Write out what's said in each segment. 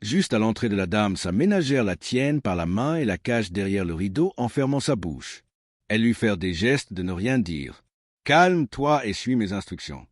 Juste à l'entrée de la dame, sa ménagère la tienne par la main et la cache derrière le rideau en fermant sa bouche. Elle lui fait des gestes de ne rien dire. « Calme-toi et suis mes instructions. »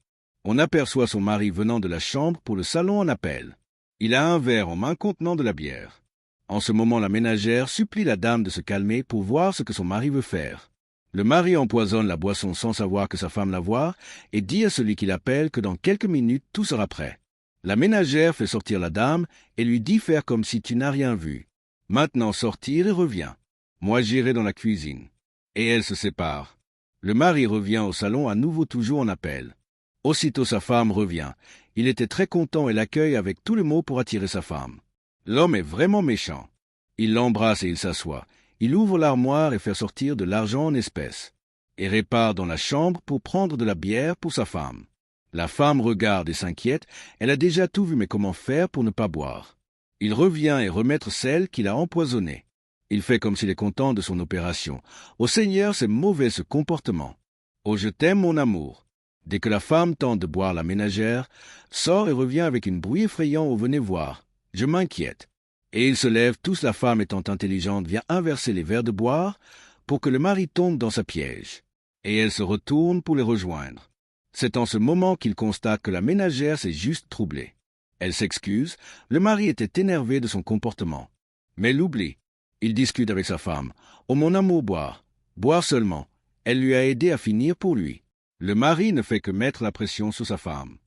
On aperçoit son mari venant de la chambre pour le salon en appel. Il a un verre en main contenant de la bière. En ce moment, la ménagère supplie la dame de se calmer pour voir ce que son mari veut faire. Le mari empoisonne la boisson sans savoir que sa femme la voit et dit à celui qui l'appelle que dans quelques minutes tout sera prêt. La ménagère fait sortir la dame et lui dit faire comme si tu n'as rien vu. Maintenant sortir et reviens. Moi j'irai dans la cuisine. Et elle se sépare. Le mari revient au salon à nouveau toujours en appel. Aussitôt sa femme revient. Il était très content et l'accueille avec tous les mots pour attirer sa femme. L'homme est vraiment méchant. Il l'embrasse et il s'assoit. Il ouvre l'armoire et fait sortir de l'argent en espèces. Et repart dans la chambre pour prendre de la bière pour sa femme. La femme regarde et s'inquiète. Elle a déjà tout vu, mais comment faire pour ne pas boire? Il revient et remettre celle qu'il a empoisonnée. Il fait comme s'il est content de son opération. Au Seigneur, c'est mauvais ce comportement. Oh, je t'aime, mon amour. Dès que la femme tente de boire, la ménagère sort et revient avec un bruit effrayant au venez voir. Je m'inquiète. Et ils se lèvent, tous, la femme étant intelligente vient inverser les verres de boire pour que le mari tombe dans sa piège. Et elle se retourne pour les rejoindre. C'est en ce moment qu'il constate que la ménagère s'est juste troublée. Elle s'excuse, le mari était énervé de son comportement. Mais l'oublie. Il discute avec sa femme. « Oh mon amour, boire. Boire seulement. » Elle lui a aidé à finir pour lui. Le mari ne fait que mettre la pression sur sa femme.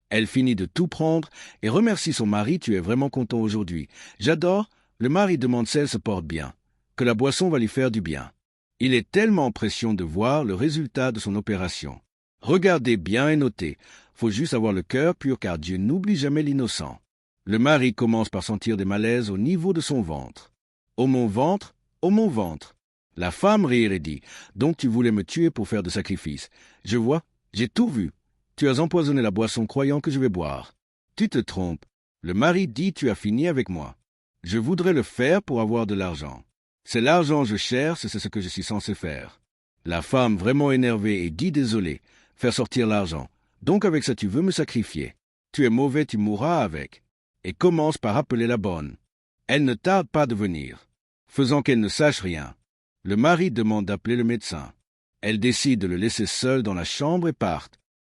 Elle finit de tout prendre et remercie son mari. « Tu es vraiment content aujourd'hui. J'adore. » Le mari demande si elle se porte bien, que la boisson va lui faire du bien. Il est tellement en pression de voir le résultat de son opération. Regardez bien et notez. Faut juste avoir le cœur pur car Dieu n'oublie jamais l'innocent. Le mari commence par sentir des malaises au niveau de son ventre. « Oh mon ventre, oh mon ventre !» La femme rit et dit « Donc tu voulais me tuer pour faire de sacrifice. Je vois, j'ai tout vu. Tu as empoisonné la boisson croyant que je vais boire. Tu te trompes. Le mari dit « Tu as fini avec moi. Je voudrais le faire pour avoir de l'argent. C'est l'argent que je cherche, c'est ce que je suis censé faire. » La femme, vraiment énervée, et dit « Désolé, faire sortir l'argent. Donc avec ça tu veux me sacrifier. Tu es mauvais, tu mourras avec. » Et commence par appeler la bonne. Elle ne tarde pas de venir, faisant qu'elle ne sache rien. Le mari demande d'appeler le médecin. Elle décide de le laisser seul dans la chambre et part.